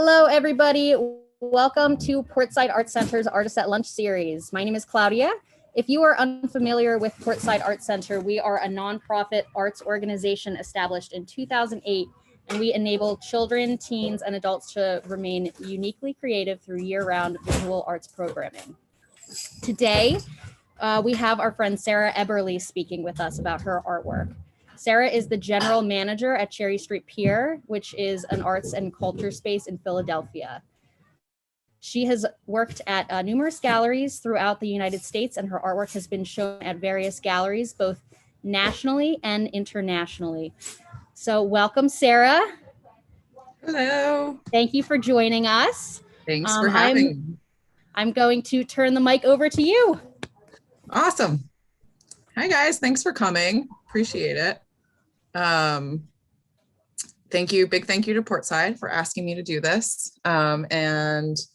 Hello, everybody. Welcome to Portside Art Center's Artists at Lunch series. My name is Claudia. If you are unfamiliar with Portside Art Center, we are a nonprofit arts organization established in 2008, and we enable children, teens, and adults to remain uniquely creative through year-round visual arts programming. Today, we have our friend Sarah Eberle speaking with us about her artwork. Sarah is the general manager at Cherry Street Pier, which is an arts and culture space in Philadelphia. She has worked at numerous galleries throughout the United States, and her artwork has been shown at various galleries, both nationally and internationally. So welcome, Sarah. Hello. Thank you for joining us. Thanks for having me. I'm going to turn the mic over to you. Awesome. Hi, guys. Thanks for coming. Appreciate it. Thank you. Big thank you to Portside for asking me to do this. I'm just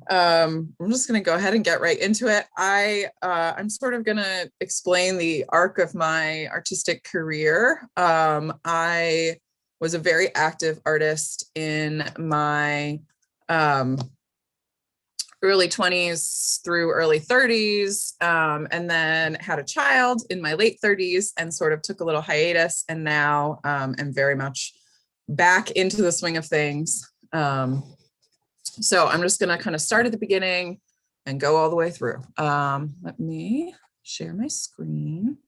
going to go ahead and get right into it. I'm sort of going to explain the arc of my artistic career. I was a very active artist in my early 20s through early 30s, and then had a child in my late 30s and sort of took a little hiatus, and now am very much back into the swing of things. So I'm just going to kind of start at the beginning and go all the way through. Let me share my screen.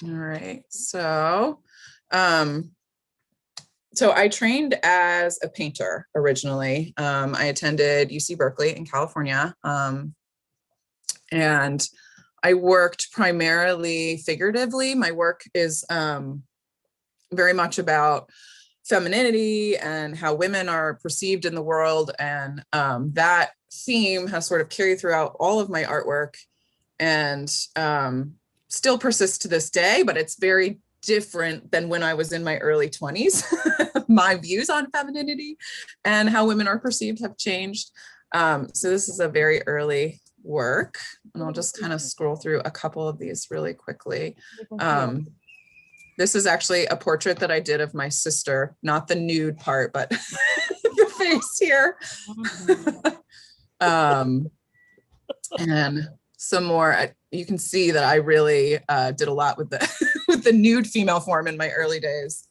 All right, so I trained as a painter originally. I attended UC Berkeley in California, and I worked primarily figuratively. My work is very much about femininity and how women are perceived in the world, and that theme has sort of carried throughout all of my artwork, and still persists to this day, but it's very different than when I was in my early 20s. My views on femininity and how women are perceived have changed. So this is a very early work, and I'll just kind of scroll through a couple of these really quickly. This is actually a portrait that I did of my sister, not the nude part, but the face here. And some more, you can see that I really did a lot with the with the nude female form in my early days.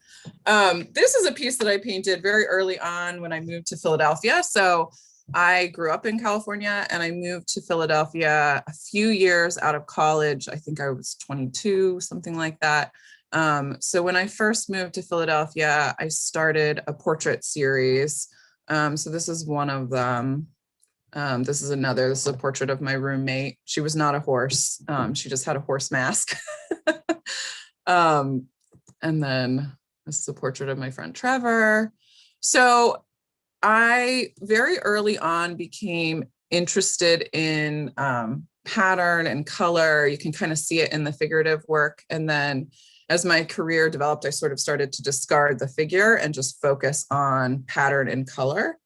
This is a piece that I painted very early on when I moved to Philadelphia. So I grew up in California and I moved to Philadelphia a few years out of college. I think I was 22, something like that. So when I first moved to Philadelphia, I started a portrait series. So this is one of them. This is another. This is a portrait of my roommate. She was not a horse. She just had a horse mask. And then this is a portrait of my friend Trevor. So I very early on became interested in pattern and color. You can kind of see it in the figurative work. And then as my career developed, I sort of started to discard the figure and just focus on pattern and color.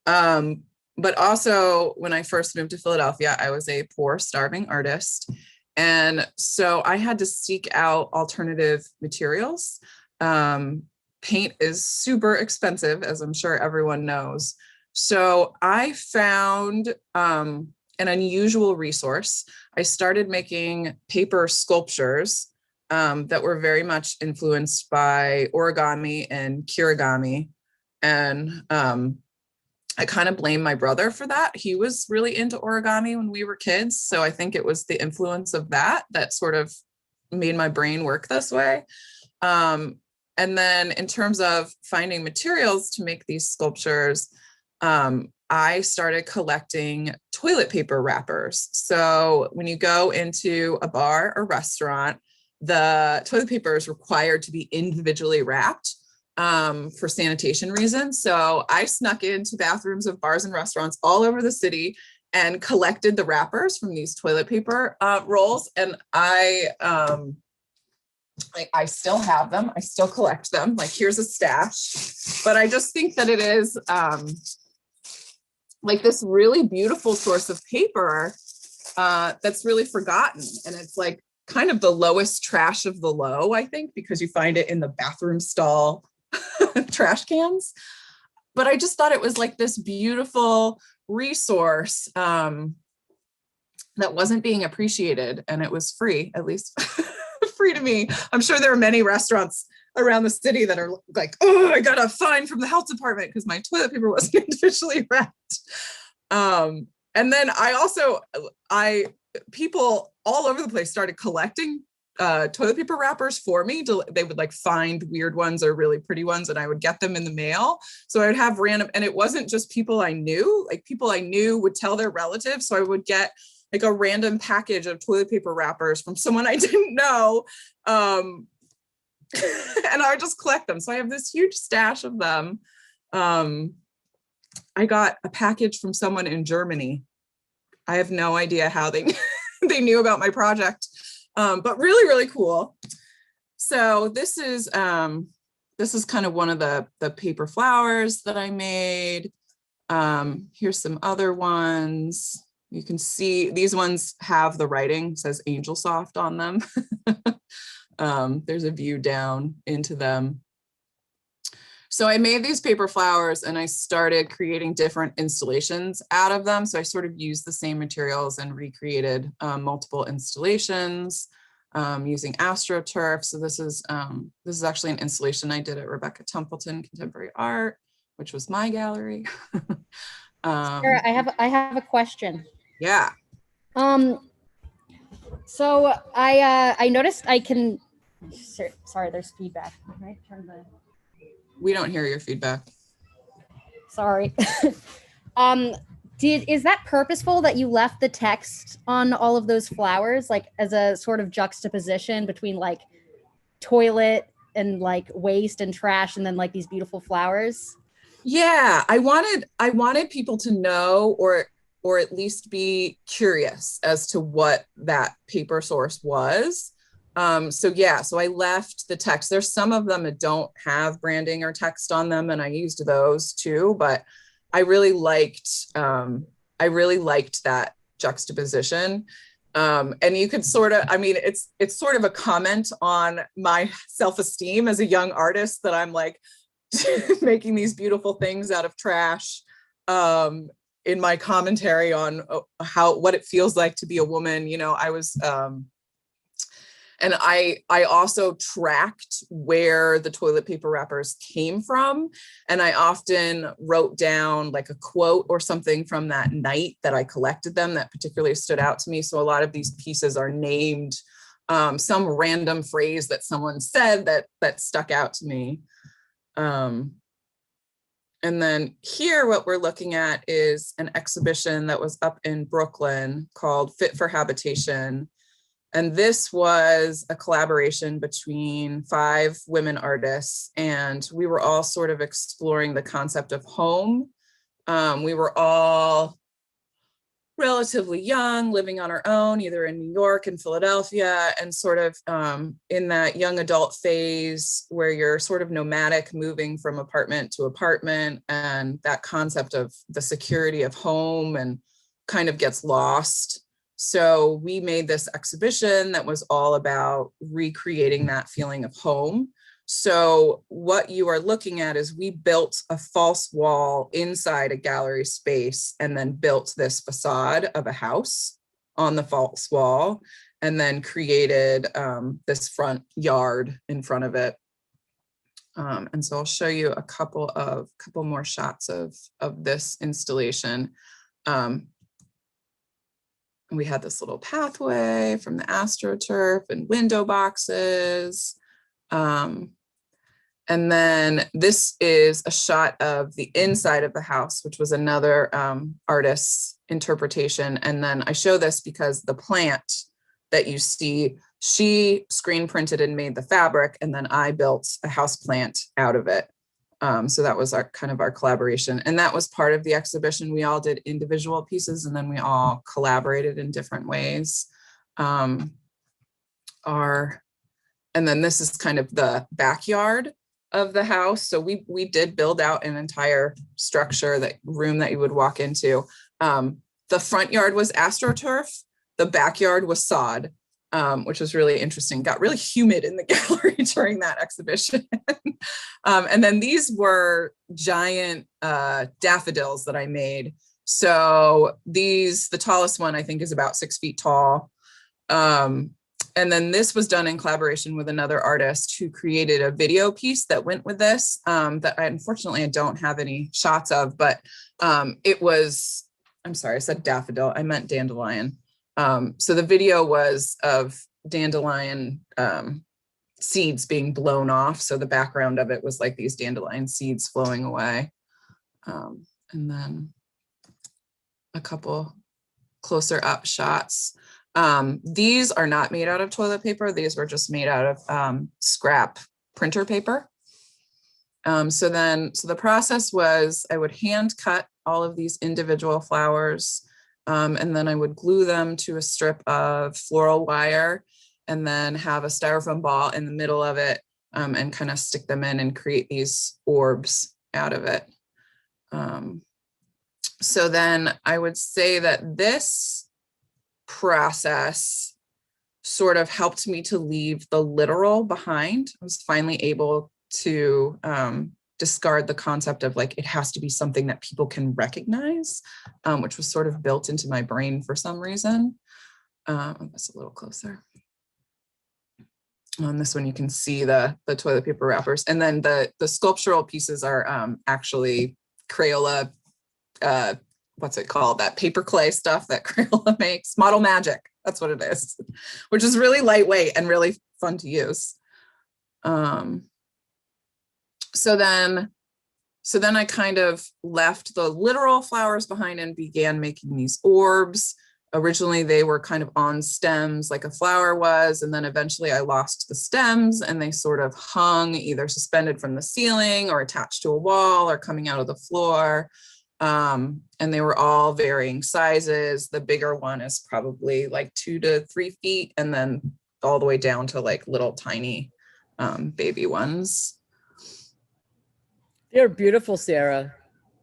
But also when I first moved to Philadelphia, I was a poor, starving artist. And so I had to seek out alternative materials. Paint is super expensive, as I'm sure everyone knows. So I found an unusual resource. I started making paper sculptures that were very much influenced by origami and kirigami. And I kind of blame my brother for that. He was really into origami when we were kids. So I think it was the influence of that sort of made my brain work this way. And then in terms of finding materials to make these sculptures, I started collecting toilet paper wrappers. So when you go into a bar or restaurant, the toilet paper is required to be individually wrapped for sanitation reasons. So I snuck into bathrooms of bars and restaurants all over the city and collected the wrappers from these toilet paper rolls. And I still have them. I still collect them. Like, here's a stash. But I just think that it is like this really beautiful source of paper that's really forgotten. And it's like kind of the lowest trash of the low, I think, because you find it in the bathroom stall trash cans. But I just thought it was like this beautiful resource that wasn't being appreciated, and it was free, at least free to me. I'm sure there are many restaurants around the city that are like, oh, I got a fine from the health department because my toilet paper wasn't individually wrapped. And then people all over the place started collecting toilet paper wrappers for me. They would like find weird ones or really pretty ones, and I would get them in the mail. So I would have random, and it wasn't just people I knew, like people I knew would tell their relatives. So I would get like a random package of toilet paper wrappers from someone I didn't know. And I would just collect them. So I have this huge stash of them. I got a package from someone in Germany. I have no idea how they knew about my project, but really, really cool. So this is kind of one of the paper flowers that I made. Here's some other ones. You can see these ones have the writing, it says Angel Soft on them. There's a view down into them. So I made these paper flowers and I started creating different installations out of them. So I sort of used the same materials and recreated multiple installations using AstroTurf. So this is actually an installation I did at Rebekah Templeton Contemporary Art, which was my gallery. Sarah, I have a question. Yeah. So I noticed I can. Sorry, there's feedback. Right? We don't hear your feedback. Sorry. Is that purposeful that you left the text on all of those flowers, like as a sort of juxtaposition between like toilet and like waste and trash, and then like these beautiful flowers? Yeah, I wanted people to know or at least be curious as to what that paper source was. So I left the text. There's some of them that don't have branding or text on them, and I used those too, but I really liked that juxtaposition. And you could sort of, I mean, it's sort of a comment on my self-esteem as a young artist that I'm like making these beautiful things out of trash. In my commentary on what it feels like to be a woman, you know, I was, and I also tracked where the toilet paper wrappers came from. And I often wrote down like a quote or something from that night that I collected them that particularly stood out to me. So a lot of these pieces are named some random phrase that someone said that stuck out to me. And then here, what we're looking at is an exhibition that was up in Brooklyn called Fit for Habitation. And this was a collaboration between 5 women artists, and we were all sort of exploring the concept of home. We were all relatively young, living on our own, either in New York and Philadelphia, and sort of in that young adult phase where you're sort of nomadic, moving from apartment to apartment, and that concept of the security of home and kind of gets lost. So we made this exhibition that was all about recreating that feeling of home. So what you are looking at is we built a false wall inside a gallery space and then built this facade of a house on the false wall, and then created this front yard in front of it. And so I'll show you a couple more shots of this installation. We had this little pathway from the AstroTurf and window boxes. And then this is a shot of the inside of the house, which was another artist's interpretation. And then I show this because the plant that you see, she screen printed and made the fabric, and then I built a house plant out of it. So that was our collaboration. And that was part of the exhibition. We all did individual pieces, and then we all collaborated in different ways. And then this is kind of the backyard of the house. So we did build out an entire structure, that room that you would walk into. The front yard was AstroTurf. The backyard was sod. which was really interesting. Got really humid in the gallery during that exhibition. And then these were giant daffodils that I made. So these, the tallest one I think is about 6 feet tall. And then this was done in collaboration with another artist who created a video piece that went with this, that unfortunately I don't have any shots of, but it was, I'm sorry, I said daffodil, I meant dandelion. So the video was of dandelion seeds being blown off. So the background of it was like these dandelion seeds flowing away. And then a couple closer up shots. These are not made out of toilet paper. These were just made out of scrap printer paper. So the process was I would hand cut all of these individual flowers, and then I would glue them to a strip of floral wire and then have a styrofoam ball in the middle of it, and kind of stick them in and create these orbs out of it. So then I would say that this process sort of helped me to leave the literal behind. I was finally able to discard the concept of like, it has to be something that people can recognize, which was sort of built into my brain for some reason. That's a little closer. On this one, you can see the toilet paper wrappers. And then the sculptural pieces are actually Crayola, what's it called? That paper clay stuff that Crayola makes, Model Magic. That's what it is, which is really lightweight and really fun to use. So then I kind of left the literal flowers behind and began making these orbs. Originally, they were kind of on stems like a flower was, and then eventually I lost the stems and they sort of hung either suspended from the ceiling or attached to a wall or coming out of the floor. And they were all varying sizes. The bigger one is probably like 2 to 3 feet, and then all the way down to like little tiny baby ones. They're beautiful, Sarah.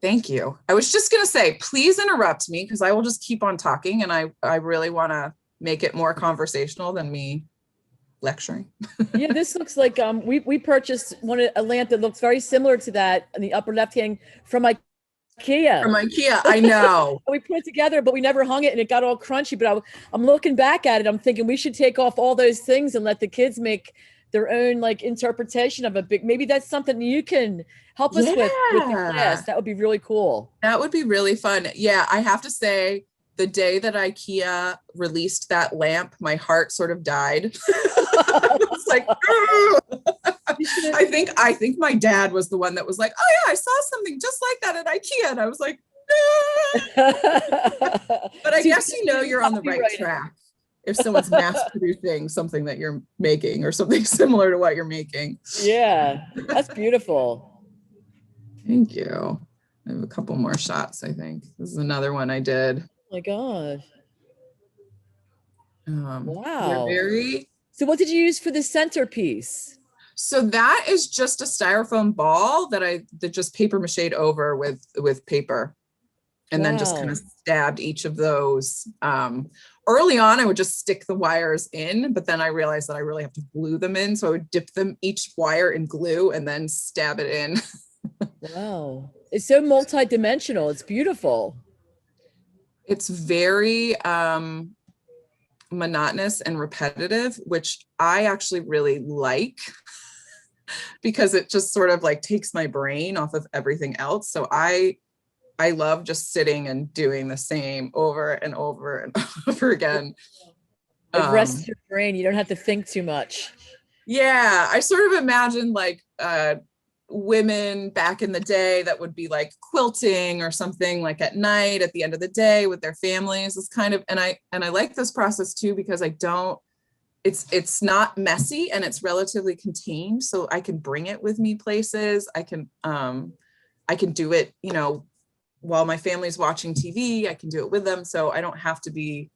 Thank you. I was just going to say, please interrupt me because I will just keep on talking, and I really want to make it more conversational than me lecturing. Yeah, this looks like we purchased a lamp that looks very similar to that in the upper left hand from IKEA. From IKEA, I know. We put it together, but we never hung it, and it got all crunchy. But I'm looking back at it, I'm thinking we should take off all those things and let the kids make their own like interpretation of a big. Maybe that's something you can help us with the class. That would be really cool. That would be really fun. Yeah, I have to say, the day that IKEA released that lamp, my heart sort of died. I was like, I think my dad was the one that was like, oh yeah, I saw something just like that at IKEA. And I was like, no. But I guess you're on the right track if someone's mass producing something that you're making or something similar to what you're making. Yeah, that's beautiful. Thank you. I have a couple more shots, I think. This is another one I did. Oh my God. Wow. So what did you use for the centerpiece? So that is just a styrofoam ball that just paper mache'd over with paper, and then just kind of stabbed each of those. Early on, I would just stick the wires in, but then I realized that I really have to glue them in. So I would dip them each wire in glue and then stab it in. Wow. It's so multi-dimensional. It's beautiful. It's very monotonous and repetitive, which I actually really like because it just sort of like takes my brain off of everything else. So I love just sitting and doing the same over and over and over again. It rests your brain. You don't have to think too much. Yeah, I sort of imagine like women back in the day that would be like quilting or something like at night at the end of the day with their families. It's kind of, and I like this process too because it's not messy and it's relatively contained, so I can bring it with me places. I can do it, while my family's watching TV. I can do it with them, so I don't have to be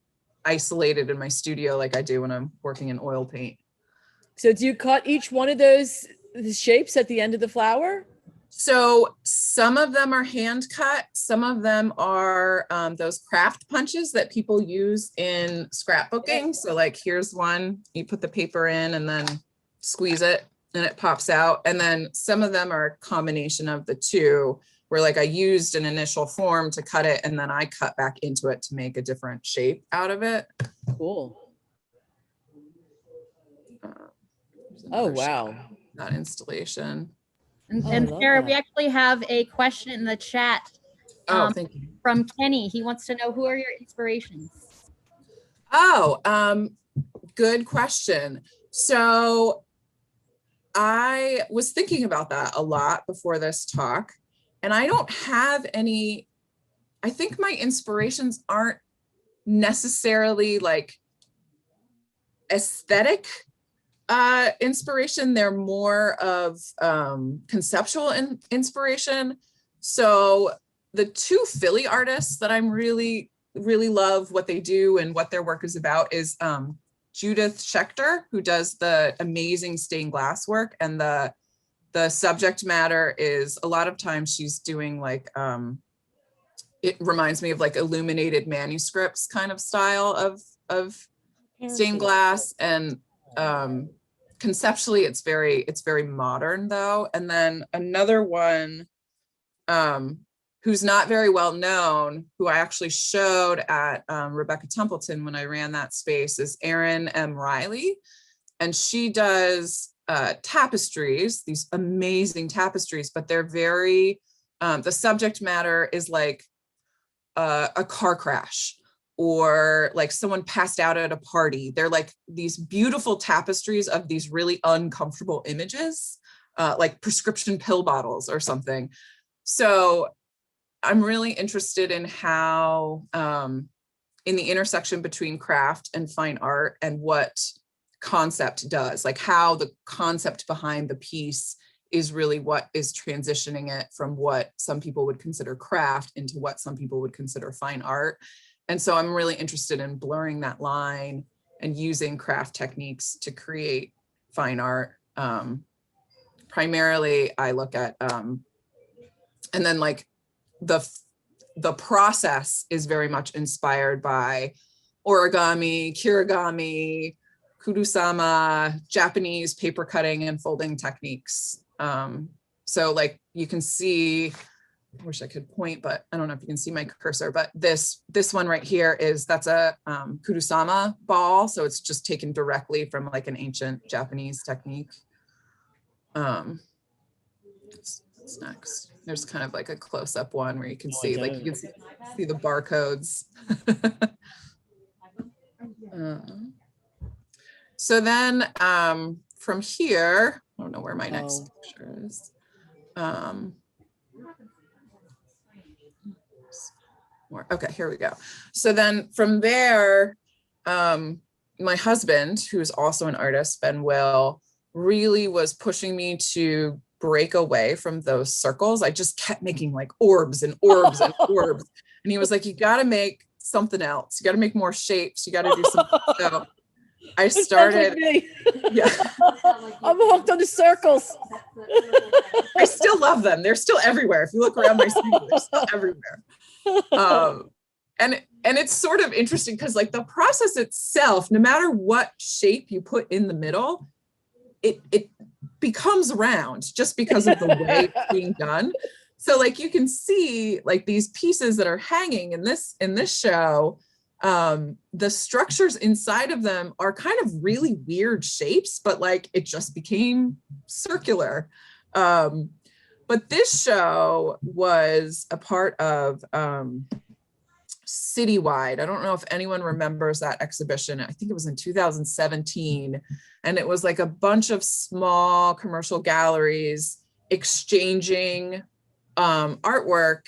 isolated in my studio like I do when I'm working in oil paint. So do you cut each one of those shapes at the end of the flower? So some of them are hand cut. Some of them are those craft punches that people use in scrapbooking. So like here's one, you put the paper in and then squeeze it and it pops out. And then some of them are a combination of the two, where like I used an initial form to cut it and then I cut back into it to make a different shape out of it. Cool. Oh, wow. That installation. And Sarah, we actually have a question in the chat Thank you. from Kenny. He wants to know, who are your inspirations? Good question. So I was thinking about that a lot before this talk, and I don't have any. I think my inspirations aren't necessarily like aesthetic inspiration. They're more of conceptual inspiration. So the two Philly artists that I'm really love what they do and what their work is about is Judith Schechter, who does the amazing stained glass work, and the subject matter is a lot of times she's doing like it reminds me of like illuminated manuscripts kind of style of stained glass, and conceptually it's very modern though. And then another one who's not very well known, who I actually showed at Rebekah Templeton when I ran that space, is Erin M. Riley. And she does tapestries, these amazing tapestries, but they're very, the subject matter is like a car crash, or like someone passed out at a party. They're like these beautiful tapestries of these really uncomfortable images, like prescription pill bottles or something. So I'm really interested in how, in the intersection between craft and fine art, and what concept does, like how the concept behind the piece is really what is transitioning it from what some people would consider craft into what some people would consider fine art. And so I'm really interested in blurring that line and using craft techniques to create fine art. Primarily, I look at, and then like the process is very much inspired by origami, kirigami, kudusama, Japanese paper cutting and folding techniques. So like you can see, I wish I could point, but I don't know if you can see my cursor, but this one right here that's a kudusama ball. So it's just taken directly from like an ancient Japanese technique. What's next? There's kind of like a close-up one where you can see, like you can see the barcodes. So then from here, I don't know where my next picture is. Okay, here we go. So then from there, my husband, who's also an artist, Ben Will, really was pushing me to break away from those circles. I just kept making like orbs and orbs and orbs. And he was like, you got to make something else. You got to make more shapes. You got to do something. So I started. Like yeah. I'm hooked on the circles. I still love them. They're still everywhere. If you look around my studio, they're still everywhere. And it's sort of interesting because like the process itself, no matter what shape you put in the middle, it becomes round just because of the way it's being done. So like you can see like these pieces that are hanging in this show, the structures inside of them are kind of really weird shapes, but like it just became circular. But this show was a part of Citywide. I don't know if anyone remembers that exhibition. I think it was in 2017. And it was like a bunch of small commercial galleries exchanging artwork.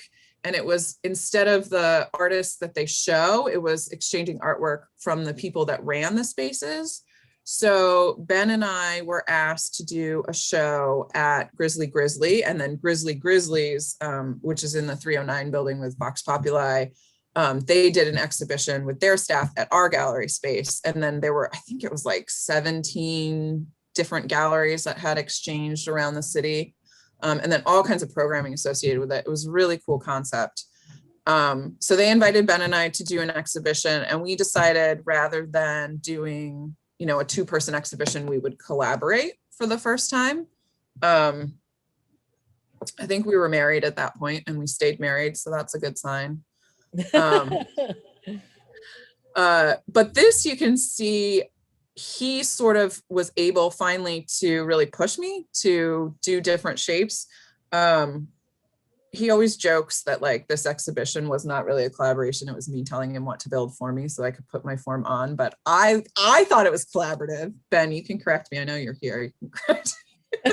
And it was, instead of the artists that they show, it was exchanging artwork from the people that ran the spaces. So Ben and I were asked to do a show at Grizzly Grizzly, and then Grizzly Grizzlies, which is in the 309 building with Vox Populi. They did an exhibition with their staff at our gallery space. And then there were, I think it was like 17 different galleries that had exchanged around the city. and then all kinds of programming associated with it. It was a really cool concept. So they invited Ben and I to do an exhibition, and we decided rather than doing, a 2-person exhibition, we would collaborate for the first time. I think we were married at that point, and we stayed married, so that's a good sign. But this, you can see, he sort of was able finally to really push me to do different shapes. He always jokes that like this exhibition was not really a collaboration. It was me telling him what to build for me so I could put my form on, but I thought it was collaborative. Ben, you can correct me. I know you're here. You can correct me.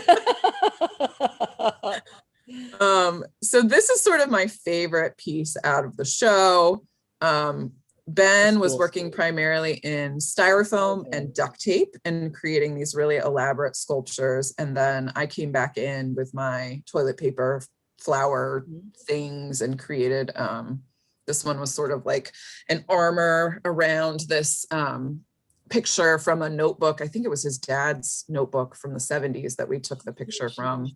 So this is sort of my favorite piece out of the show. Ben was working primarily in styrofoam and duct tape and creating these really elaborate sculptures. And then I came back in with my toilet paper flower things and created, this one was sort of like an armor around this picture from a notebook. I think it was his dad's notebook from the 70s that we took the picture from.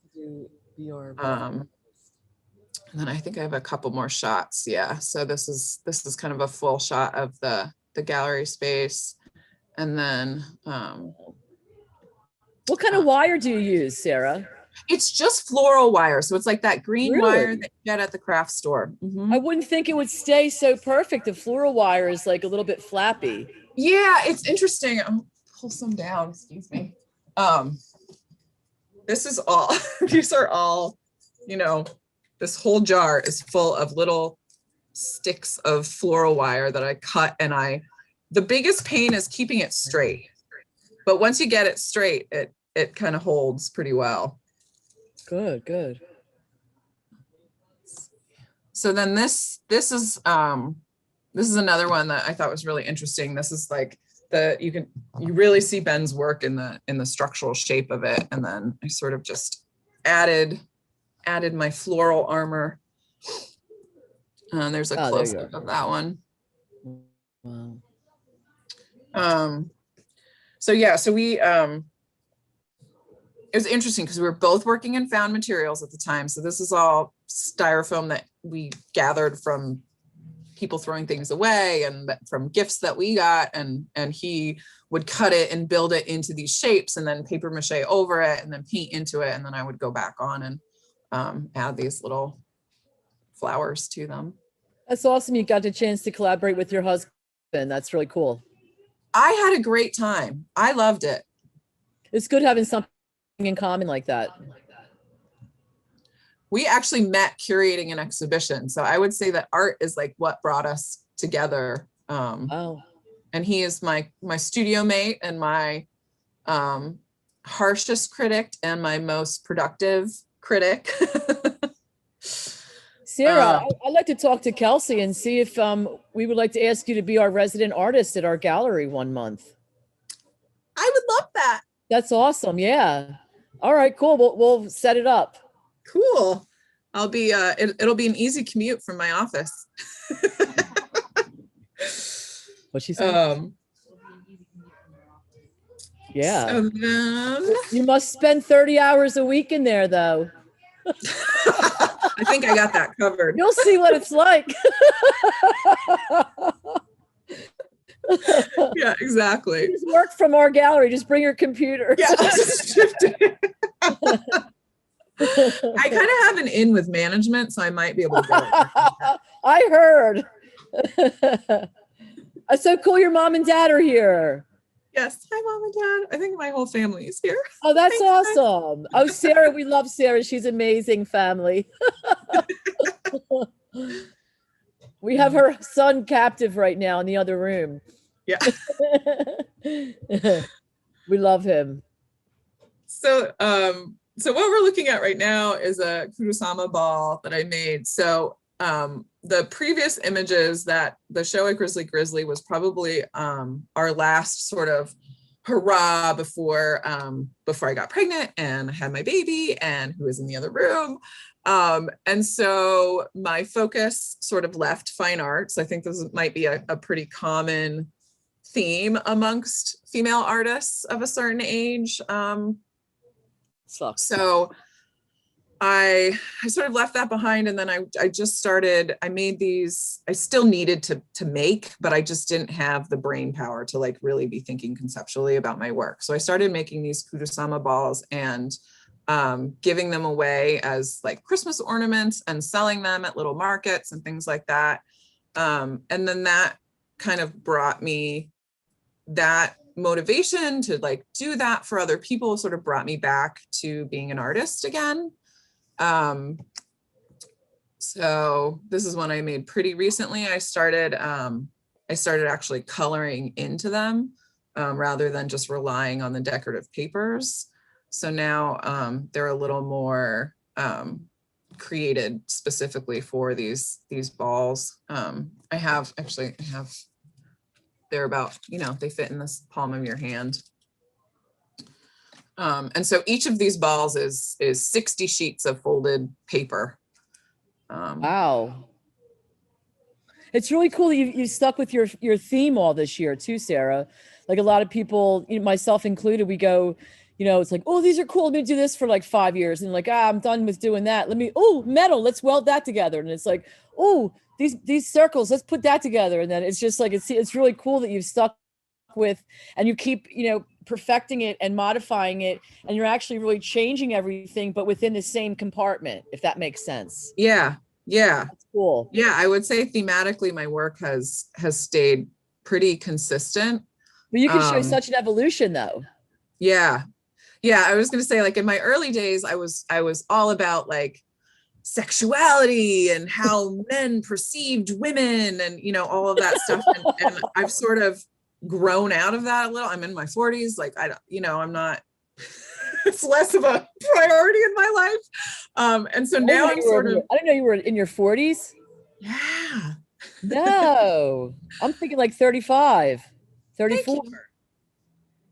And then I think I have a couple more shots. Yeah. So this is kind of a full shot of the gallery space. And then what kind of wire do you use, Sarah? It's just floral wire. So it's like that green wire that you get at the craft store. I wouldn't think it would stay so perfect. The floral wire is like a little bit flappy. Yeah, it's interesting. I'll pull some down, excuse me. This is all, these are all, this whole jar is full of little sticks of floral wire that I cut, and the biggest pain is keeping it straight. But once you get it straight, it kind of holds pretty well. Good. So then this is another one that I thought was really interesting. This is like you really see Ben's work in the structural shape of it. And then I sort of just added my floral armor. There's a close-up of that one. Wow. So we it was interesting because we were both working in found materials at the time. So this is all styrofoam that we gathered from people throwing things away and from gifts that we got. And he would cut it and build it into these shapes and then paper mache over it and then paint into it. And then I would go back on and add these little flowers to them. That's awesome. You got the chance to collaborate with your husband. That's really cool. I had a great time. I loved it. It's good having something in common like that. We actually met curating an exhibition. So I would say that art is like what brought us together. And he is my studio mate and my harshest critic and my most productive critic. Sarah, I'd like to talk to Kelsey and see if we would like to ask you to be our resident artist at our gallery one month. I would love that. That's awesome. Yeah. All right, cool. We'll set it up. Cool. I'll be, it'll be an easy commute from my office. What's she saying? Yeah. So then... You must spend 30 hours a week in there though. I think I got that covered. You'll see what it's like. Yeah, exactly. Just work from our gallery. Just bring your computer. Yeah. I kind of have an in with management, so I might be able to go. I heard. It's so cool your mom and dad are here. Yes. Hi, Mom and Dad. I think my whole family is here. Oh, that's Thanks, awesome. Guys. Oh, Sarah, we love Sarah. She's amazing family. We have her son captive right now in the other room. Yeah. We love him. So what we're looking at right now is a Kurosama ball that I made. So the previous images that the show at Grizzly Grizzly was probably our last sort of hurrah before I got pregnant and had my baby and who was in the other room. And so my focus sort of left fine arts. I think this might be a pretty common theme amongst female artists of a certain age. So I sort of left that behind, and then I just started, I made these, I still needed to make, but I just didn't have the brain power to like really be thinking conceptually about my work. So I started making these Kudasama balls and giving them away as like Christmas ornaments and selling them at little markets and things like that. And then that kind of brought me that motivation to like do that for other people, sort of brought me back to being an artist again. So this is one I made pretty recently. I started actually coloring into them rather than just relying on the decorative papers. So now they're a little more created specifically for these balls. I have, they're about, you know, they fit in this palm of your hand. And so each of these balls is 60 sheets of folded paper. Wow. It's really cool that you stuck with your theme all this year too, Sarah. Like a lot of people, myself included, we go, it's like, oh, these are cool. Let me do this for like 5 years. And like, I'm done with doing that. Metal, let's weld that together. And it's like, oh, these circles, let's put that together. And then it's just like, it's really cool that you've stuck with, and you keep, perfecting it and modifying it. And you're actually really changing everything, but within the same compartment, if that makes sense. Yeah. Yeah. That's cool. Yeah. I would say thematically, my work has stayed pretty consistent. But you can show such an evolution though. Yeah. Yeah. I was going to say, like in my early days, I was all about like sexuality and how men perceived women and, all of that stuff. And I've sort of grown out of that a little. I'm in my 40s. Like, I'm not, it's less of a priority in my life. And so now I'm sort of, I didn't know you were in your 40s. Yeah. No, I'm thinking like 35, 34.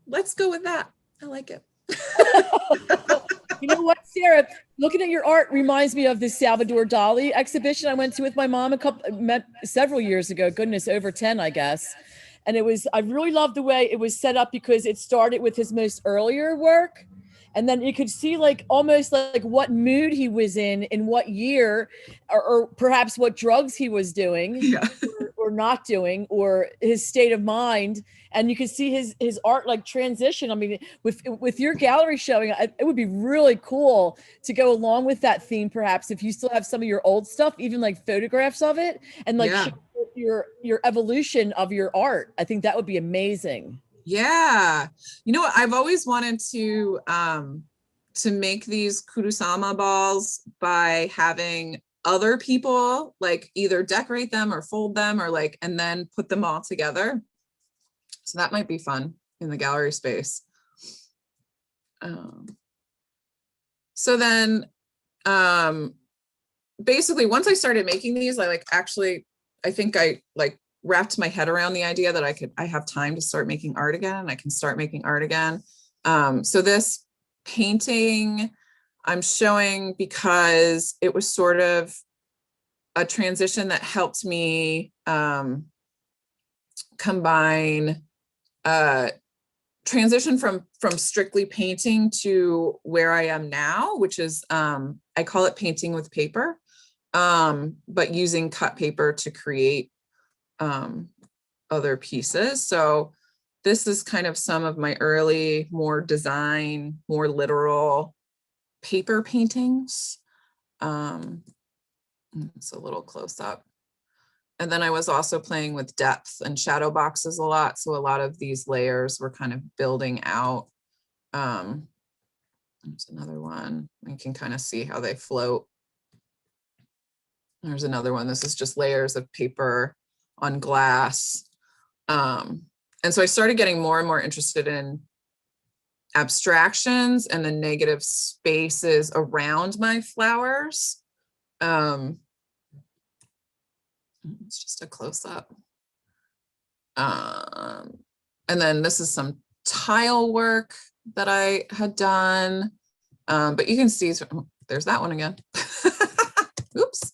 Let's go with that. I like it. You know what, Sarah? Looking at your art reminds me of the Salvador Dali exhibition I went to with my mom several years ago. Goodness, over 10, I guess. And I really loved the way it was set up because it started with his most earlier work. And then you could see like almost like what mood he was in what year, or perhaps what drugs he was doing or not doing, or his state of mind. And you could see his art like transition. I mean, with your gallery showing, it would be really cool to go along with that theme, perhaps if you still have some of your old stuff, even like photographs of it, and like show your evolution of your art. I think that would be amazing. Yeah. You know what? I've always wanted to make these Kudasama balls by having other people like either decorate them or fold them or like, and then put them all together. So that might be fun in the gallery space. So then basically once I started making these, I think I wrapped my head around the idea that I have time to start making art again. I can start making art again. So this painting I'm showing because it was sort of a transition that helped me combine transition from strictly painting to where I am now, which is I call it painting with paper, but using cut paper to create other pieces. So this is kind of some of my early, more design, more literal paper paintings. It's a little close up. And then I was also playing with depth and shadow boxes a lot. So a lot of these layers were kind of building out. There's another one. You can kind of see how they float. There's another one. This is just layers of paper on glass. And so I started getting more and more interested in abstractions and the negative spaces around my flowers. It's just a close up. And then this is some tile work that I had done. But you can see, there's that one again. Oops.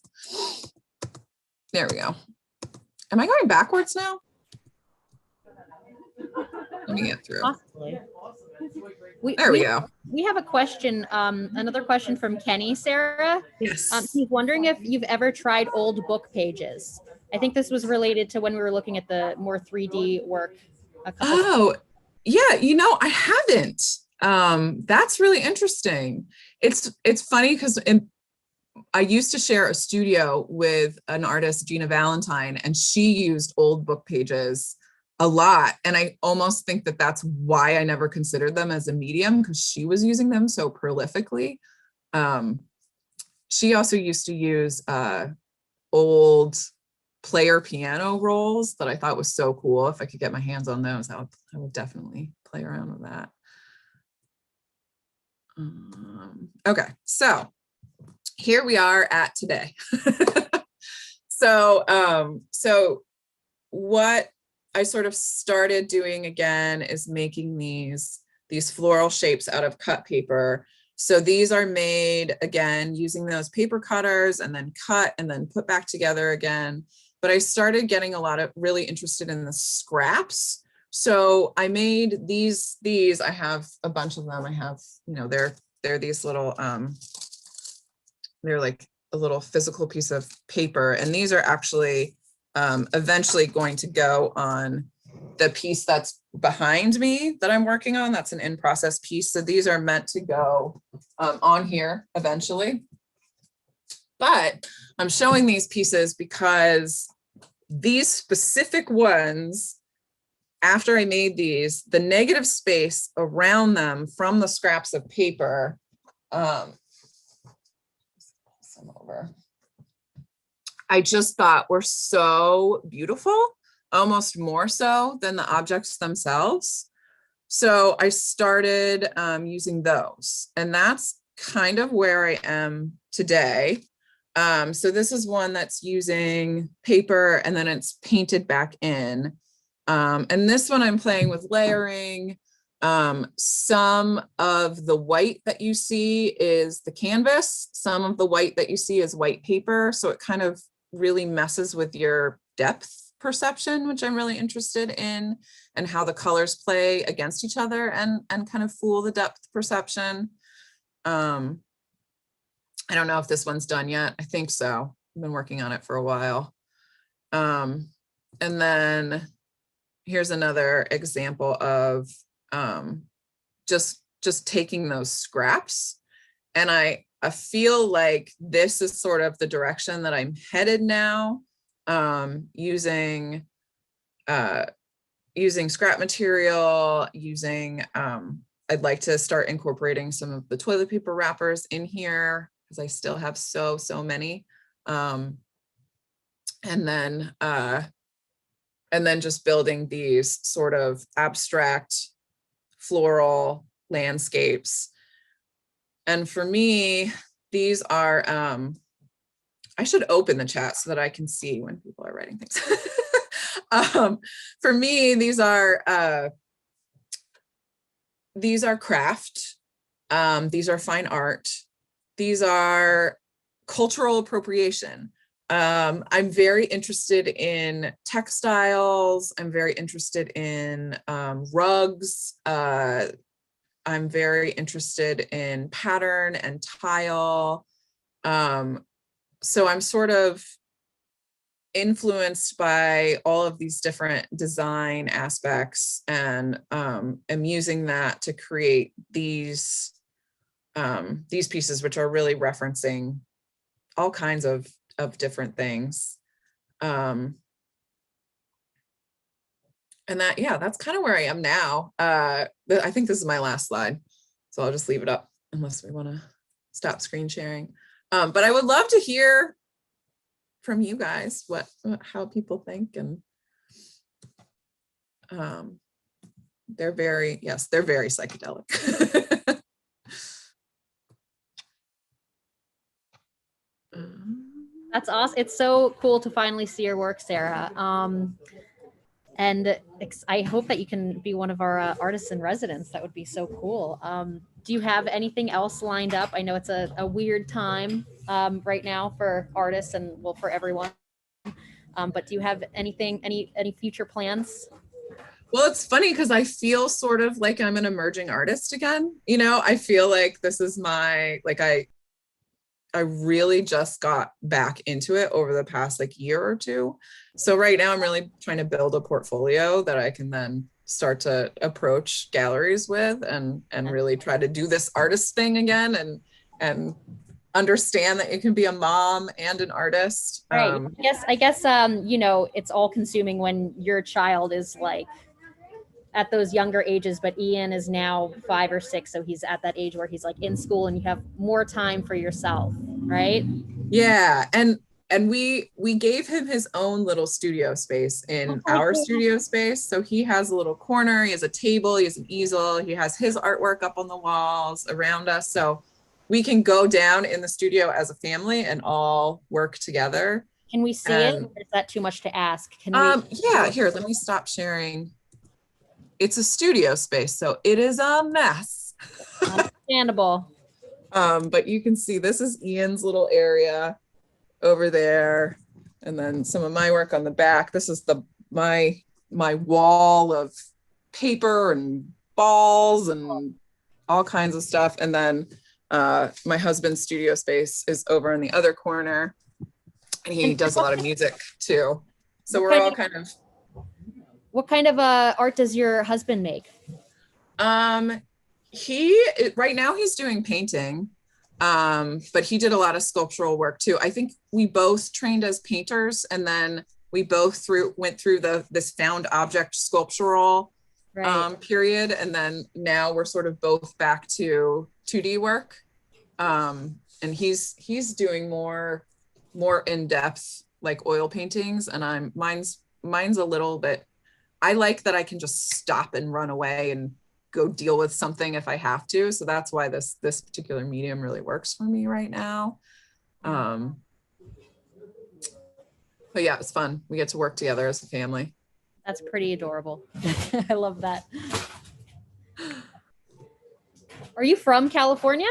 There we go. Am I going backwards now? Let me get through. Possibly. There we go. We have a question, another question from Kenny, Sarah. Yes. He's wondering if you've ever tried old book pages. I think this was related to when we were looking at the more 3D work. Oh, yeah, you know, I haven't. That's really interesting. It's funny because I used to share a studio with an artist, Gina Valentine, and she used old book pages a lot. And I almost think that that's why I never considered them as a medium, because she was using them so prolifically. She also used to use old player piano rolls that I thought was so cool. If I could get my hands on those, I would definitely play around with that. Okay, so here we are at today. So what I sort of started doing again is making these floral shapes out of cut paper. So these are made again using those paper cutters and then cut and then put back together again. But I started getting a lot of really interested in the scraps. So I made these, I have a bunch of them. I have, you know, they're these little, they're like a little physical piece of paper. And these are actually eventually going to go on the piece that's behind me that I'm working on. That's an in-process piece. So these are meant to go on here eventually. But I'm showing these pieces because these specific ones, after I made these, the negative space around them from the scraps of paper, some over, I just thought were so beautiful, almost more so than the objects themselves. So I started using those, and that's kind of where I am today. So this is one that's using paper and then it's painted back in. And this one I'm playing with layering. Some of the white that you see is the canvas. Some of the white that you see is white paper. So it kind of really messes with your depth perception, which I'm really interested in, and how the colors play against each other and kind of fool the depth perception. I don't know if this one's done yet. I think so. I've been working on it for a while. And then here's another example of just taking those scraps. And I feel like this is sort of the direction that I'm headed now, using scrap material, I'd like to start incorporating some of the toilet paper wrappers in here because I still have so many. And then just building these sort of abstract floral landscapes. And for me, these are, I should open the chat so that I can see when people are writing things. For me, these are craft. These are fine art. These are cultural appropriation. I'm very interested in textiles. I'm very interested in rugs. I'm very interested in pattern and tile. So I'm sort of influenced by all of these different design aspects, and am using that to create these pieces, which are really referencing all kinds of different things. And that, yeah, that's kind of where I am now. I think this is my last slide, so I'll just leave it up unless we want to stop screen sharing. But I would love to hear from you guys how people think, and they're very psychedelic. That's awesome. It's so cool to finally see your work, Sarah. And I hope that you can be one of our artists in residence. That would be so cool. Do you have anything else lined up? I know it's a weird time right now for artists and, well, for everyone. But do you have anything, any future plans? Well, it's funny because I feel sort of like I'm an emerging artist again. You know, I feel like this is my, like I really just got back into it over the past like year or two. So right now I'm really trying to build a portfolio that I can then start to approach galleries with and really try to do this artist thing again and understand that you can be a mom and an artist. Right. I guess you know, it's all consuming when your child is like at those younger ages, but Ian is now 5 or 6, so he's at that age where he's like in school and you have more time for yourself, right? Yeah, and we gave him his own little studio space in our studio space. So he has a little corner, he has a table, he has an easel, he has his artwork up on the walls around us. So we can go down in the studio as a family and all work together. Can we see it? Or is that too much to ask? Can we? Yeah, here, let me stop sharing. It's a studio space, so it is a mess. Understandable. But you can see this is Ian's little area over there, and then some of my work on the back. This is my wall of paper and balls and all kinds of stuff. And then my husband's studio space is over in the other corner, and he does a lot of music too. So we're all kind of. What kind of art does your husband make? Right now he's doing painting, but he did a lot of sculptural work too. I think we both trained as painters, and then we both went through this found object sculptural period, and then now we're sort of both back to 2D work. And he's doing more in-depth like oil paintings, and mine's a little bit. I like that I can just stop and run away and go deal with something if I have to. So that's why this particular medium really works for me right now. But yeah, it's fun. We get to work together as a family. That's pretty adorable. I love that. Are you from California?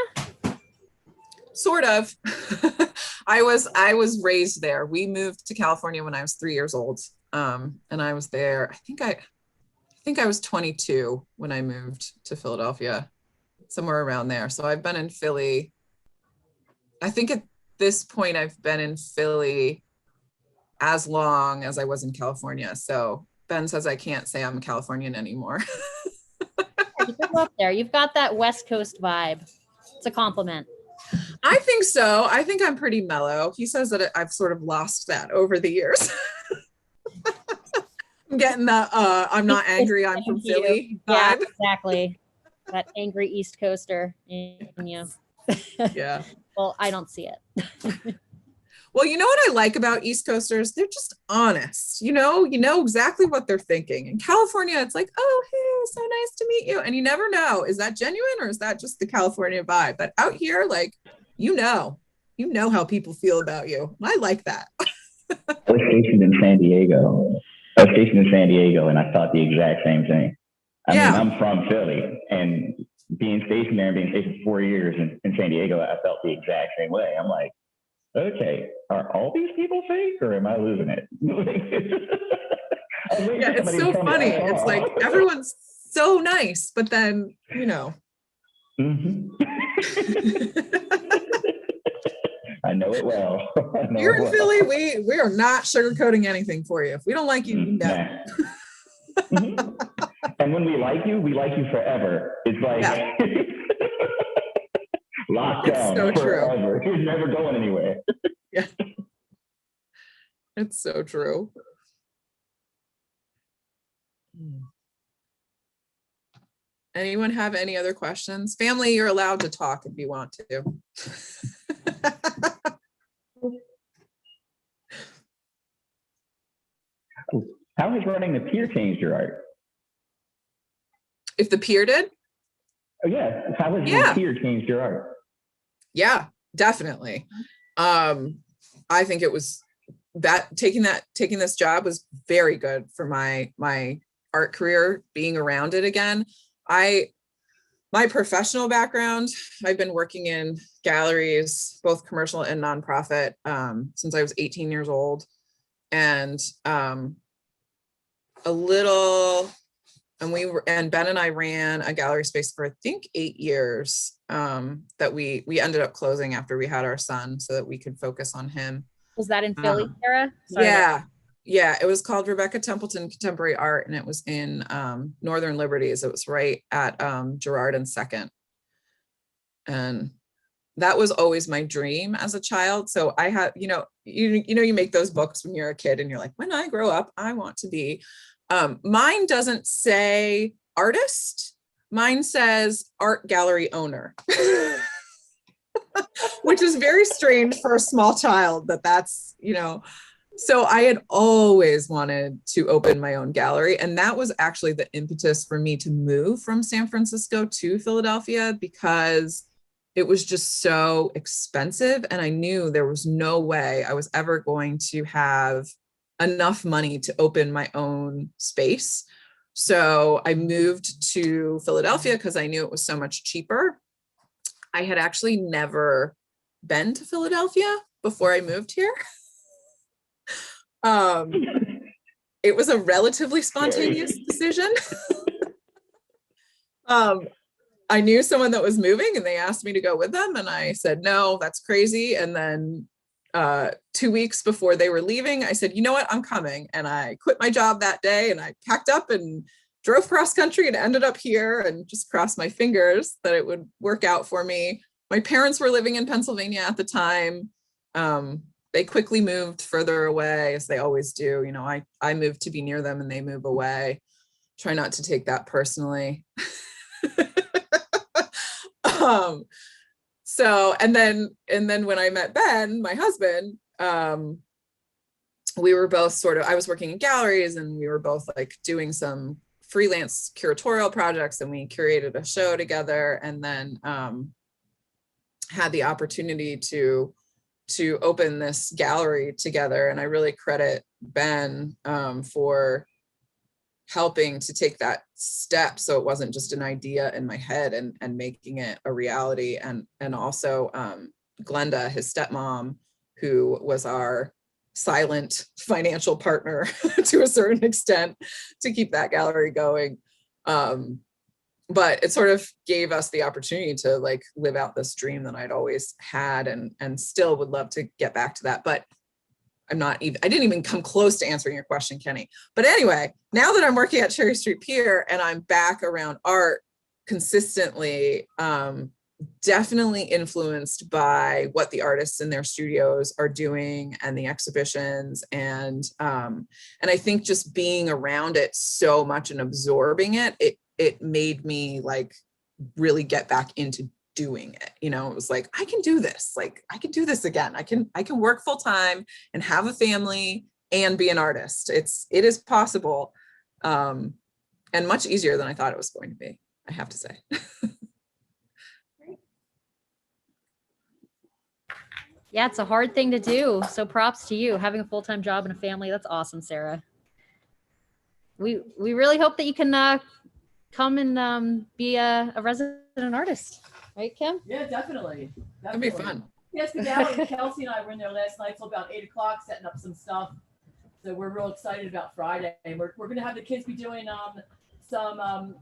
Sort of. I was raised there. We moved to California when I was 3 years old. And I was there, I think I was 22 when I moved to Philadelphia, somewhere around there. So I've been in Philly. I think at this point I've been in Philly as long as I was in California. So Ben says I can't say I'm a Californian anymore. You grew up there. You've got that West Coast vibe. It's a compliment. I think so. I think I'm pretty mellow. He says that I've sort of lost that over the years. I'm getting the I'm not angry, I'm from Philly vibe. Yeah, exactly. That angry East Coaster in you. Yeah. Well, I don't see it. Well, you know what I like about East Coasters? They're just honest. You know exactly what they're thinking. In California, it's like, oh, hey, so nice to meet you. And you never know, is that genuine or is that just the California vibe? But out here, like, you know how people feel about you. I like that. I was stationed in San Diego. And I thought the exact same thing. I mean, I'm from Philly, and being stationed there and being stationed for 4 years in San Diego, I felt the exact same way. I'm like, okay, are all these people fake, or am I losing it? Yeah, it's so funny. It's like everyone's so nice, but then, Mm-hmm. I know it well. Here in Philly, we are not sugarcoating anything for you. If we don't like you, you know. Nah. Mm-hmm. And when we like you forever. It's like locked down so forever. True. You're never going anywhere. Yeah. It's so true. Anyone have any other questions? Family, you're allowed to talk if you want to. How has running the Pier changed your art? If the Pier did? Oh yeah. How has the Pier changed your art? Yeah, definitely. I think it was taking this job was very good for my art career, being around it again. My professional background, I've been working in galleries, both commercial and nonprofit, since I was 18 years old. And a little and Ben and I ran a gallery space for I think 8 years, that we ended up closing after we had our son so that we could focus on him. Was that in Philly, Sarah? Yeah, it was called Rebekah Templeton Contemporary Art, and it was in Northern Liberties. It was right at Girard and Second. And that was always my dream as a child. So I had, you make those books when you're a kid and you're like, when I grow up, I want to be. Mine doesn't say artist. Mine says art gallery owner, which is very strange for a small child that's. So I had always wanted to open my own gallery. And that was actually the impetus for me to move from San Francisco to Philadelphia, because it was just so expensive. And I knew there was no way I was ever going to have enough money to open my own space. So I moved to Philadelphia because I knew it was so much cheaper. I had actually never been to Philadelphia before I moved here. It was a relatively spontaneous decision. I knew someone that was moving and they asked me to go with them. And I said, no, that's crazy. And then 2 weeks before they were leaving, I said, you know what, I'm coming. And I quit my job that day and I packed up and drove cross country and ended up here, and just crossed my fingers that it would work out for me. My parents were living in Pennsylvania at the time. They quickly moved further away, as they always do. I moved to be near them and they move away. Try not to take that personally. And then when I met Ben, my husband, we were both I was working in galleries, and we were both like doing some freelance curatorial projects, and we curated a show together, and then had the opportunity to open this gallery together. And I really credit Ben for helping to take that step, so it wasn't just an idea in my head, and making it a reality. And also Glenda, his stepmom, who was our silent financial partner to a certain extent to keep that gallery going. But it sort of gave us the opportunity to like live out this dream that I'd always had, and still would love to get back to that. But I didn't even come close to answering your question, Kenny. But anyway, now that I'm working at Cherry Street Pier and I'm back around art consistently, definitely influenced by what the artists in their studios are doing and the exhibitions. And I think just being around it so much and absorbing it made me like really get back into doing it. It was like, I can do this. Like, I can do this again. I can work full time and have a family and be an artist. It is possible, and much easier than I thought it was going to be, I have to say. Yeah, it's a hard thing to do. So props to you, having a full-time job and a family. That's awesome, Sarah. We really hope that you can come and be a resident artist. Right, Kim? Yeah, definitely. That'd be fun. Yes, because Kelsey and I were in there last night till about 8 o'clock setting up some stuff. So we're real excited about Friday. We're going to have the kids be doing some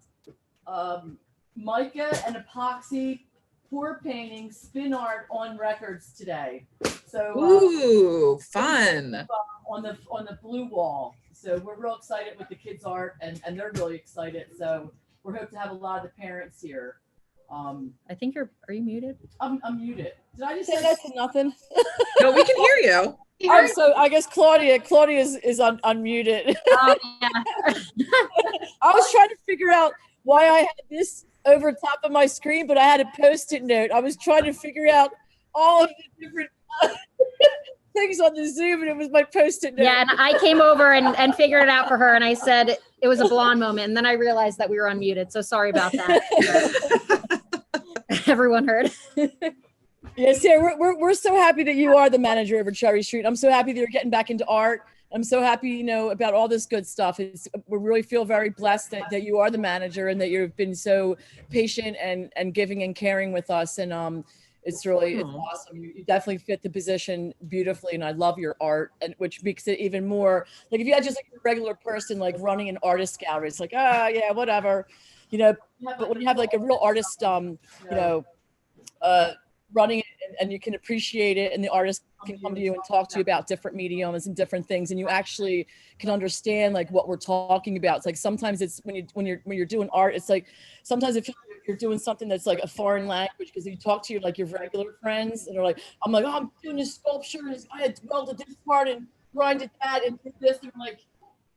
mica and epoxy pour painting, spin art on records today. So ooh, fun. On the blue wall. So we're real excited with the kids' art, and they're really excited. So we're hoping to have a lot of the parents here. I think are you muted? I'm muted. Did I just say that to nothing? No, we can hear you. So I guess Claudia is unmuted. Oh, yeah. I was trying to figure out why I had this over top of my screen, but I had a Post-it note. I was trying to figure out all of the different things on the Zoom, and it was my Post-it note. Yeah, and I came over and figured it out for her, and I said it was a blonde moment, and then I realized that we were unmuted. So sorry about that. Everyone heard. Yes, yeah, we're so happy that you are the manager over Cherry Street. I'm so happy that you're getting back into art. I'm so happy, about all this good stuff. We really feel very blessed that you are the manager and that you've been so patient and giving and caring with us. And It's really, it's Aw. awesome. You definitely fit the position beautifully, and I love your art, and which makes it even more like if you had just like a regular person like running an artist gallery, it's like, ah, yeah, whatever, you know. But when you have like a real artist, you know, running it, and you can appreciate it, and the artist can come to you and talk to you about different mediums and different things, and you actually can understand like what we're talking about. It's like sometimes it's when you're doing art, it's like sometimes it feels like you're doing something that's like a foreign language, because you talk to your like your regular friends and they're like, I'm like, oh, I'm doing this sculpture and I had welded this part and grinded that and did this, and like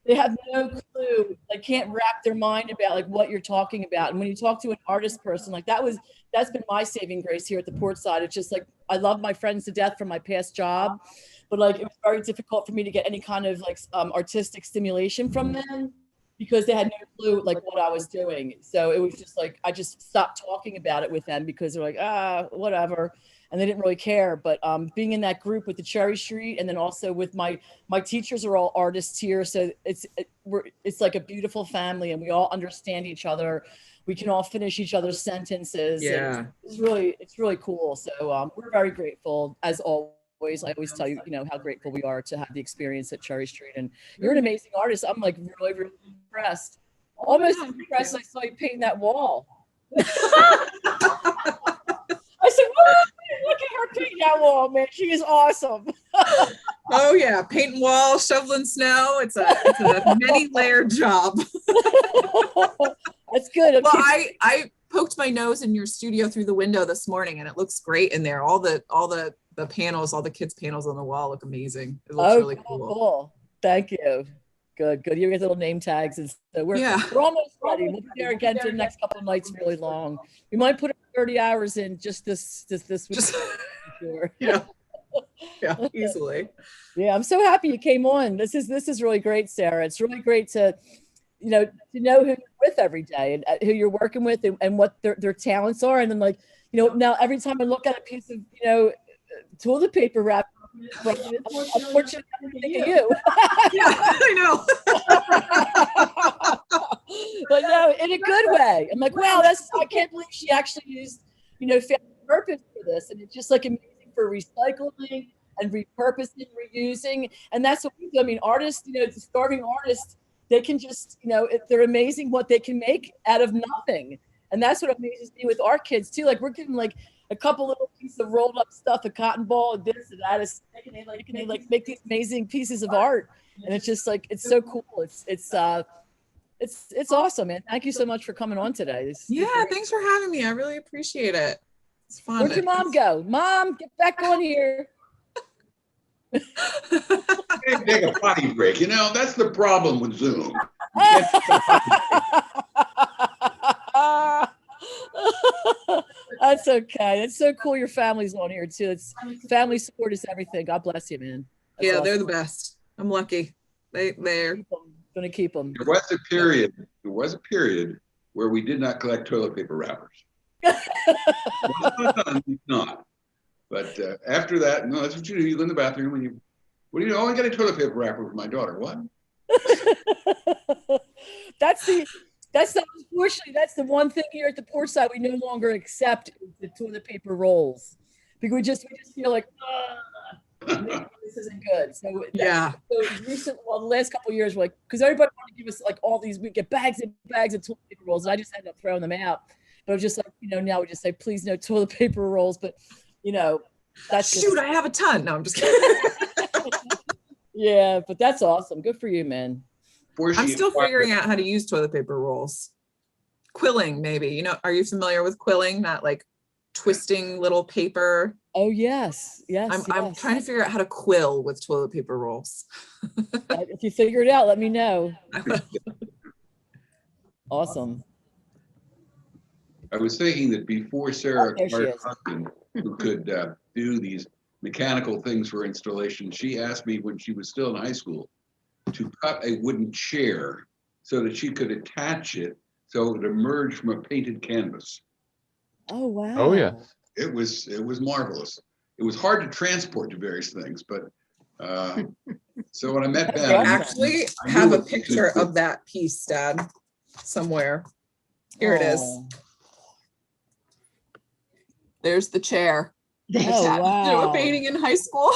they have no clue, like can't wrap their mind about like what you're talking about. And when you talk to an artist person, like that's been my saving grace here at the port side. It's just like I love my friends to death from my past job, but like it was very difficult for me to get any kind of like artistic stimulation from them, because they had no clue like what I was doing. So it was just like I just stopped talking about it with them, because they're like, ah, whatever, and they didn't really care. But being in that group with the Cherry Street, and then also with my teachers are all artists here, so it's like a beautiful family, and we all understand each other. We can all finish each other's sentences. Yeah. It's really cool. So we're very grateful, as always. I always tell you, you know, how grateful we are to have the experience at Cherry Street. And you're an amazing artist. I'm like really, really impressed. Almost impressed I saw you painting that wall. I said, "What? Look at her painting that wall, man. She is awesome." Oh yeah, painting walls, shoveling snow. It's a many-layered job. That's good. Well, I poked my nose in your studio through the window this morning, and it looks great in there. All the panels, all the kids' panels on the wall look amazing. It looks really cool. Thank you. Good. You get little name tags, and so we're almost ready. We'll be there again for the next couple of nights, really long. We might put 30 hours in just this week. Sure. Yeah, easily. Yeah, I'm so happy you came on. This is really great, Sarah. It's really great to know who you're with every day, and who you're working with, and what their talents are. And then like, now every time I look at a piece of, toilet paper wrap, unfortunately, I think of you. Yeah, I know. But no, in a good way. I'm like, wow, I can't believe she actually used, found purpose for this. And it's just like amazing for recycling and repurposing, reusing. And that's what we do. I mean, artists, the starving artists, they can just, they're amazing what they can make out of nothing. And that's what amazes me with our kids too. Like we're getting like a couple little pieces of rolled up stuff, a cotton ball, and this and that, and they make these amazing pieces of art. And it's just like, it's so cool. It's awesome, man. Thank you so much for coming on today. Thanks for having me. I really appreciate it. It's fun. Where'd your mom go? Mom, get back on here. Take a potty break. That's the problem with Zoom. That's okay. It's so cool your family's on here too. It's family support is everything. God bless you, man. That's awesome. They're the best. I'm lucky. They're gonna keep them. There was a period where we did not collect toilet paper wrappers. It's not. But after that, no, that's what you do. You go in the bathroom and you, what do you know? Oh, I got a toilet paper wrapper for my daughter. What? Unfortunately, that's the one thing here at the port side we no longer accept is the toilet paper rolls, because we just feel like this isn't good. So the last couple of years, we're like, because everybody wanted to give us like all these, we get bags and bags of toilet paper rolls, and I just ended up throwing them out. But I was just like, now we just say, please no toilet paper rolls. But that's I have a ton. No, I'm just kidding. Yeah, but that's awesome. Good for you, man. I'm still figuring out how to use toilet paper rolls. Quilling, maybe. Are you familiar with quilling? That like twisting little paper. Oh yes. I'm trying to figure out how to quill with toilet paper rolls. If you figure it out, let me know. Awesome. I was thinking that before Sarah acquired a husband who could do these mechanical things for installation, she asked me when she was still in high school to cut a wooden chair so that she could attach it so it would emerge from a painted canvas. Oh wow! Oh yeah. It was marvelous. It was hard to transport to various things, but so when I met Ben, I actually have a picture of that piece, Dad, somewhere. Here it is. There's the chair. Oh, wow. Do a painting in high school.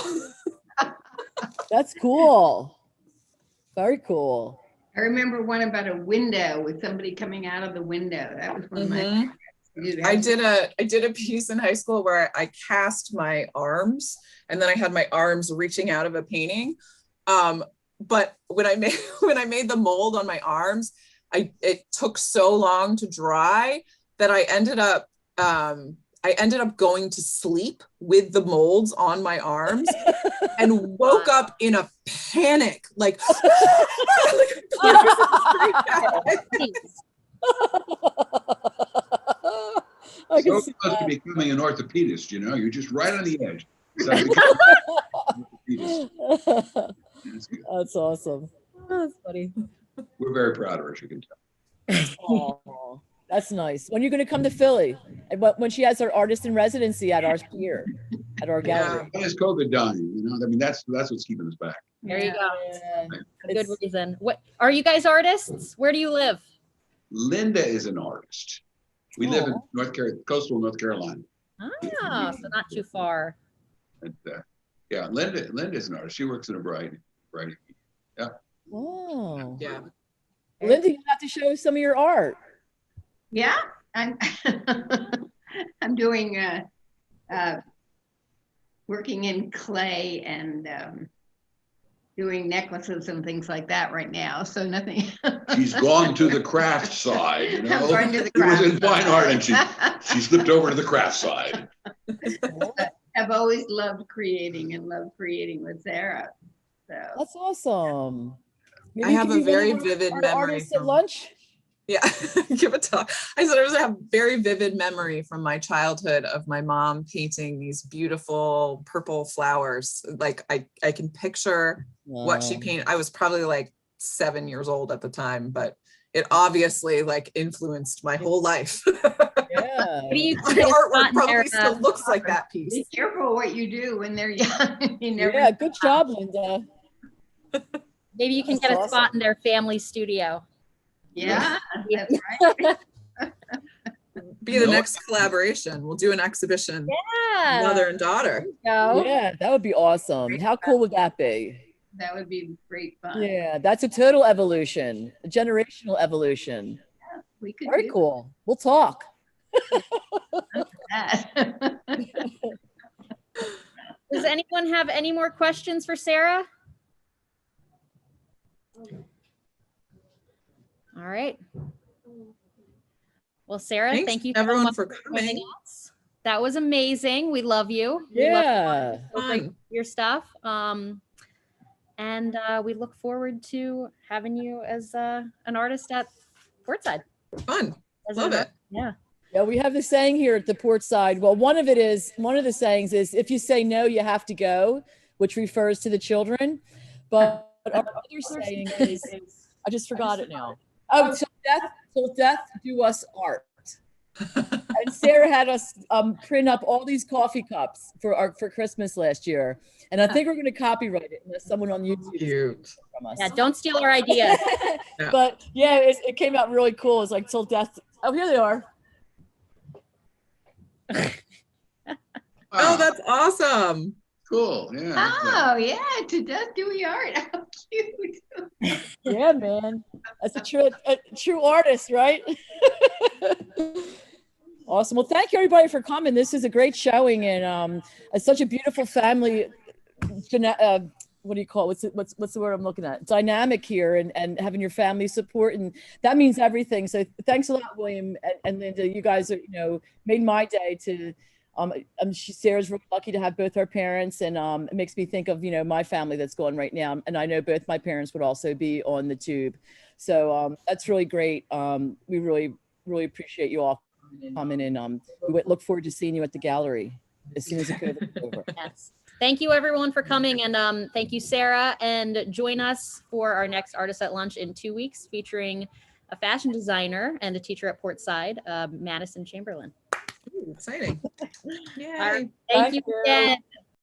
That's cool. Very cool. I remember one about a window with somebody coming out of the window. That was one of my favorites. I did a piece in high school where I cast my arms and then I had my arms reaching out of a painting. But when I made the mold on my arms, it took so long to dry that I ended up going to sleep with the molds on my arms and woke up in a panic, like, So close to becoming an orthopedist, you know, you're just right on the edge. That's awesome. That's funny. We're very proud of her, as you can tell. Oh, that's nice. When are you going to come to Philly? When she has her artist in residency at our Pier, at our gallery. When is COVID dying? You know, I mean, that's what's keeping us back. There you go. Yeah. A good reason. What are you guys artists? Where do you live? Linda is an artist. We live in coastal North Carolina. Ah, so not too far. And, yeah, Linda's an artist. She works in a variety. Yeah. Oh. Yeah. Linda, you have to show us some of your art. Yeah, I'm I'm doing working in clay and doing necklaces and things like that right now. So nothing. She's gone to the craft side, you know. I'm going to the She was craft in fine side. art and she slipped over to the craft side. I've always loved creating and love creating with Sarah. So That's awesome. Maybe I you have can a be very one of our vivid art memory artists at from- lunch. Yeah, give a talk. I said I have very vivid memory from my childhood of my mom painting these beautiful purple flowers. Like I can picture what she Wow. painted. I was probably like 7 years old at the time, but it obviously like influenced my whole life. Yeah. Maybe you My can get a spot artwork in probably their, still looks like that be piece. careful what you do when they're young. You never Yeah, good job, Linda. maybe you can That's get a spot awesome. in their family studio. Yeah, that's right. Be the No. next collaboration. We'll do an exhibition, Yeah. mother and daughter. Go. Yeah, that would be awesome. How cool would that be? That would be great fun. Yeah, that's a total evolution, a generational evolution. We could Very do cool. We'll talk. that. Does anyone have any more questions for Sarah? All right. Well, Sarah, Thanks thank you so everyone much for joining coming. us. That was amazing. We love you. We love Yeah. Fun. your stuff. And we look forward to having you as an artist at Portside. Fun. As Love an it. Yeah. Yeah, we have the saying here at the port side. Well, one of the sayings is if you say no, you have to go, which refers to the children. But our other saying is, I just forgot it now. Oh, till death do us art. And Sarah had us print up all these coffee cups for Christmas last year. And I think we're going to copyright it unless someone on YouTube Cute. from us. Yeah, don't steal our ideas. Yeah. But yeah, it came out really cool. It's like till death. Oh, here they are. Oh, that's awesome. cool. Yeah. Oh yeah, to death do we art. How cute. Yeah, man. That's a true artist, right? Awesome. Well, thank you everybody for coming. This is a great showing, and it's such a beautiful family. What do you call it? What's the word I'm looking at? Dynamic here, and having your family support, and that means everything. So thanks a lot, William and Linda. You guys are, made my day to. Sarah's really lucky to have both her parents, and it makes me think of my family that's going right now, and I know both my parents would also be on the tube, so that's really great. We really appreciate you all coming in. We look forward to seeing you at the gallery as soon as the COVID is over. Yes. Thank you everyone for coming, and thank you, Sarah, and join us for our next Artist at Lunch in 2 weeks, featuring a fashion designer and a teacher at Portside, Madison Chamberlain. Ooh, exciting. Yay. All right. Thank you again.